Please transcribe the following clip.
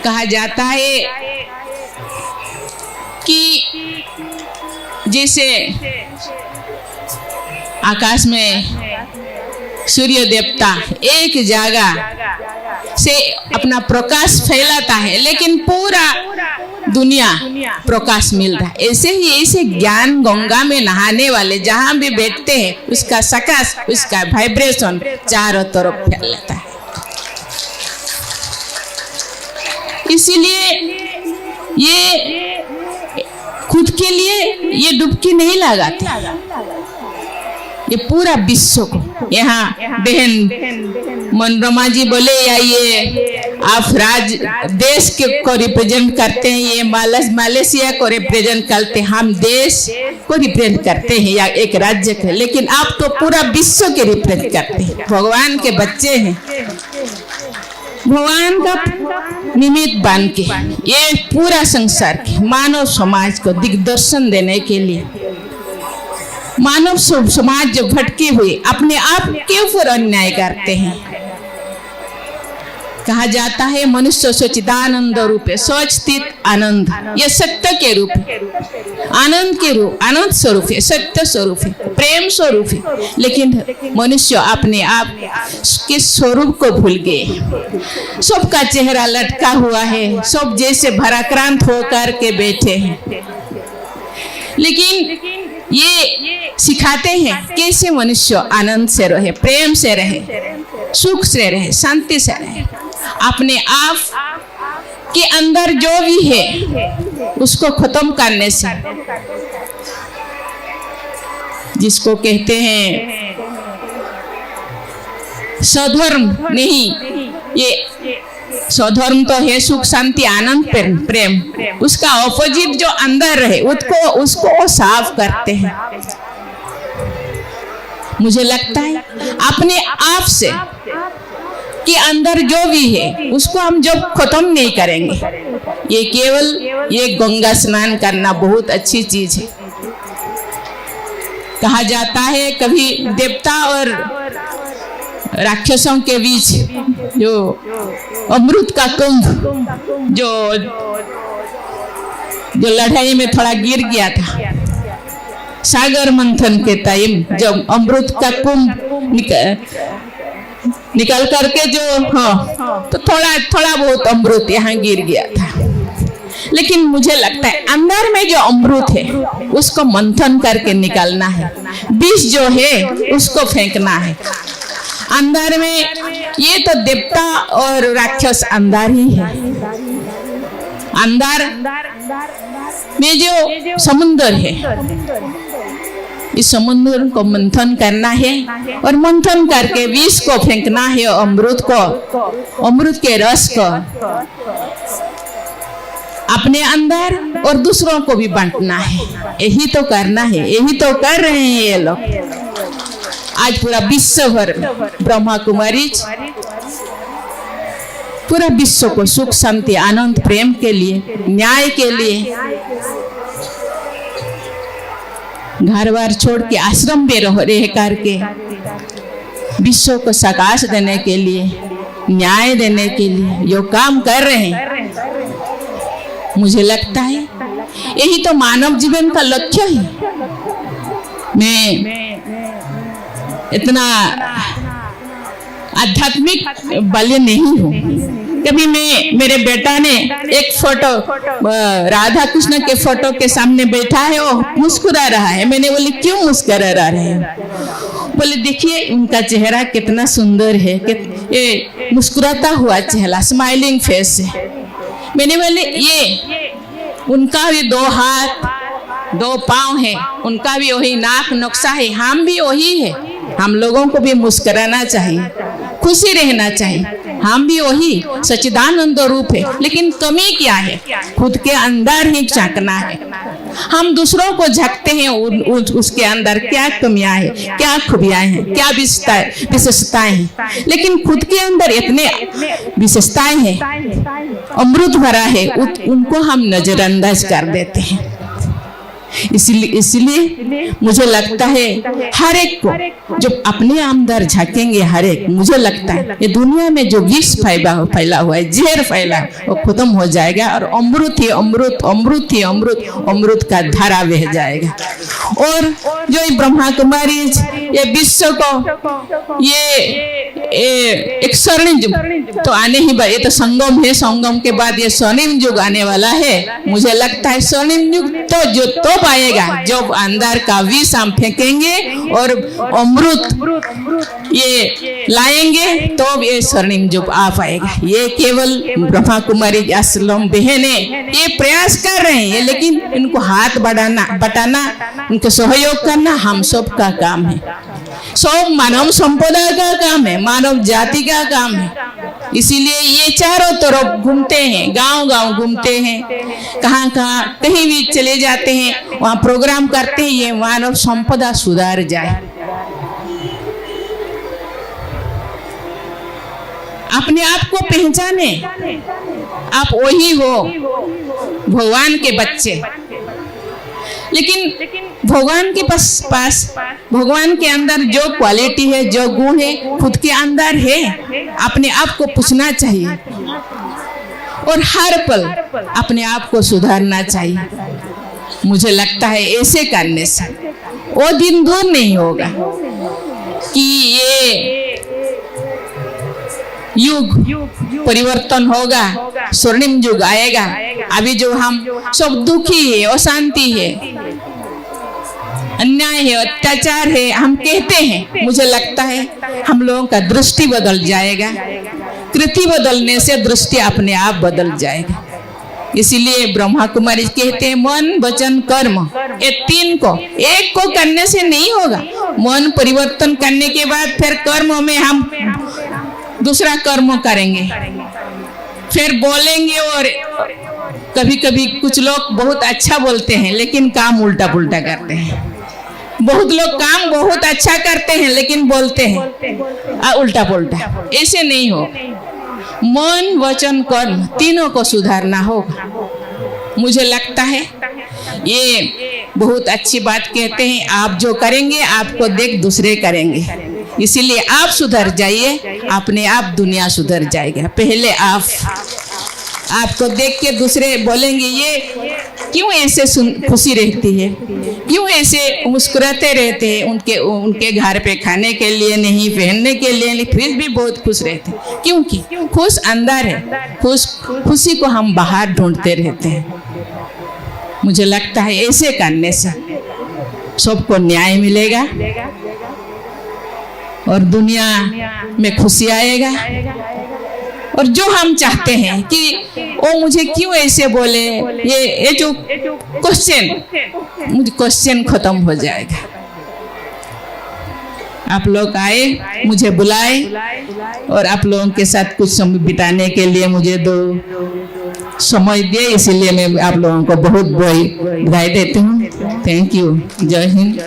कहा जाता है कि जैसे आकाश में सूर्य देवता एक जगह से अपना प्रकाश फैलाता है, लेकिन पूरा दुनिया प्रकाश मिल रहा है। ऐसे ही ऐसे ज्ञान गंगा में नहाने वाले जहां भी बैठते हैं उसका सकाश, उसका वाइब्रेशन चारों तरफ फैलता है। इसीलिए ये खुद के लिए ये डुबकी नहीं लगाते, ये पूरा विश्व को। यहाँ बहन मनोरमा जी बोले या ये आप देश के को रिप्रेजेंट करते हैं, ये मलेशिया को रिप्रेजेंट करते हैं, हम देश को रिप्रेजेंट करते हैं या एक राज्य के, लेकिन आप तो पूरा विश्व के रिप्रेजेंट करते हैं। भगवान के बच्चे हैं, भगवान का निमित्त बन के ये पूरा संसार के मानव समाज को दिग्दर्शन देने के लिए, मानव समाज जो भटके हुए अपने आप के ऊपर अन्याय करते हैं। कहा जाता है मनुष्य सच्चिदानंद रूप है, सच्चित आनंद, ये सत्य के रूप है, आनंद के रूप, आनंद स्वरूप है, सत्य स्वरूप है, प्रेम स्वरूप है। लेकिन मनुष्य अपने आप के स्वरूप को भूल गए। सबका चेहरा लटका हुआ है, सब जैसे भराक्रांत होकर के बैठे हैं। लेकिन ये सिखाते हैं कैसे मनुष्य आनंद से रहे, प्रेम से रहे, सुख से रहे, शांति से रहे। अपने आप के अंदर जो भी है उसको खत्म करने से, जिसको कहते हैं स्वधर्म नहीं, ये स्वधर्म तो है सुख शांति आनंद प्रेम, उसका ऑपोजिट जो अंदर रहे उसको साफ करते हैं। मुझे लगता है अपने आप से कि अंदर जो भी है उसको हम जब खत्म नहीं करेंगे, ये केवल ये गंगा स्नान करना बहुत अच्छी चीज है। कहा जाता है कभी देवता और राक्षसों के बीच जो अमृत का कुंभ जो लड़ाई में थोड़ा गिर गया था, सागर मंथन के टाइम जब अमृत का कुंभ निकल करके जो तो थोड़ा बहुत अमृत यहाँ गिर गया था। लेकिन मुझे लगता है अंदर में जो अमृत है उसको मंथन करके निकालना है, विष जो है उसको फेंकना है। अंदर में ये तो देवता और राक्षस अंदर ही है, अंदर में जो समुद्र है, इस समुद्र को मंथन करना है और मंथन करके विष को फेंकना है, अमृत को, अमृत के रस को अपने अंदर और दूसरों को भी बांटना है। यही तो करना है, यही तो कर रहे हैं ये लोग। आज पूरा विश्व भर ब्रह्मा कुमारी पूरा विश्व को सुख शांति आनंद प्रेम के लिए, न्याय के लिए घर बार छोड़ के आश्रम में रह करके विश्व को सकाश देने के लिए, न्याय देने के लिए जो काम कर रहे हैं, मुझे लगता है यही तो मानव जीवन का लक्ष्य है। मैं इतना आध्यात्मिक बल नहीं हूँ। कभी मेरे बेटा ने एक फोटो राधा कृष्ण के फोटो के सामने बैठा है, वो मुस्कुरा रहा है। मैंने बोली क्यों मुस्कुरा रहा है? बोले देखिए उनका चेहरा कितना सुंदर है, ये मुस्कुराता हुआ चेहरा, स्माइलिंग फेस है। मैंने बोले ये उनका भी दो हाथ दो पाँव है, उनका भी वही नाक नक्शा है, हम भी वही है। हम लोगों को भी मुस्कुराना चाहिए, खुशी रहना चाहिए, हम भी वही सच्चिदानंद रूप है। लेकिन कमी क्या है? खुद के अंदर ही झांकना है। हम दूसरों को झांकते हैं उसके अंदर क्या कमियां हैं, क्या खूबियां हैं, क्या विशेषताएं हैं, लेकिन खुद के अंदर इतने विशेषताएं हैं, अमृत भरा है, उनको हम नजरअंदाज कर देते हैं। इसलिए मुझे लगता है हर एक को जो अपने अंदर झांकेंगे, हर एक, मुझे लगता है ये दुनिया में जो विष फैला हुआ है, जहर फैला, वो खत्म हो जाएगा और अमृत ही अमृत, अमृत ही अमृत, अमृत का धारा बह जाएगा। और जो ब्रह्मा कुमारी ये विश्व को ये एक स्वर्णिम युग तो आने ही, ये तो संगम है, संगम के बाद ये स्वर्णिम युग आने वाला है। मुझे लगता है स्वर्णिम युग तो जो तो पाएगा जब अंदर का विष हम फेंकेंगे और अमृत ये लाएंगे, तो ये स्वर्णिम युग आ पाएगा। ये केवल ब्रह्मा कुमारी आश्रम बहने ये प्रयास कर रहे हैं, लेकिन इनको हाथ बटाना, उनको सहयोग करना हम सब का काम है, सब मानव संपदा का काम है, मानव जाति का काम है। इसीलिए ये चारों तरफ घूमते हैं, गांव-गांव घूमते हैं, कहाँ कहीं भी चले जाते हैं, वहाँ प्रोग्राम करते हैं, ये मानव संपदा सुधार जाए। अपने आप को पहचाने, आप वही हो, भगवान के बच्चे। लेकिन भगवान के पास भगवान के अंदर जो क्वालिटी है, जो गुण है, खुद के अंदर है। अपने आप को पूछना चाहिए और हर पल अपने आप को सुधारना चाहिए। मुझे लगता है ऐसे करने से वो दिन दूर नहीं होगा कि ये युग परिवर्तन होगा, स्वर्णिम युग आएगा। अभी जो हम सब दुखी है, अशांति है, अन्याय है, अत्याचार है, हम कहते हैं, मुझे लगता है हम लोगों का दृष्टि बदल जाएगा। कृति बदलने से दृष्टि अपने आप बदल जाएगा। इसीलिए ब्रह्मा कुमारी कहते हैं मन वचन कर्म, ये तीन को एक को करने से नहीं होगा। मन परिवर्तन करने के बाद फिर कर्म में हम दूसरा कर्म करेंगे, फिर बोलेंगे। और कभी कभी कुछ लोग बहुत अच्छा बोलते हैं लेकिन काम उल्टा पुल्टा करते हैं। बहुत लोग काम बहुत अच्छा करते हैं लेकिन बोलते हैं उल्टा पुल्टा। ऐसे नहीं हो, मन वचन कर्म तीनों को सुधारना होगा। मुझे लगता है ये बहुत अच्छी बात कहते हैं, आप जो करेंगे आपको देख दूसरे करेंगे। इसीलिए आप सुधर जाइए, अपने आप दुनिया सुधर जाएगा। पहले आपको देख के दूसरे बोलेंगे ये क्यों ऐसे खुशी रहती है, क्यों ऐसे मुस्कुराते रहते हैं, उनके घर पे खाने के लिए नहीं, पहनने के लिए फिर भी बहुत खुश रहते हैं। क्योंकि खुश अंदर है, खुशी को हम बाहर ढूंढते रहते हैं। मुझे लगता है ऐसे करने से सबको न्याय मिलेगा और दुनिया में खुशी आएगा। और जो हम चाहते हैं कि वो मुझे क्यों ऐसे बोले, ये जो क्वेश्चन, मुझे क्वेश्चन खत्म हो जाएगा। आप लोग आए, मुझे बुलाए और आप लोगों के साथ कुछ समय बिताने के लिए मुझे दो समय दिए, इसीलिए मैं आप लोगों को बहुत बधाई देती हूँ। Thank you. जय हिंद।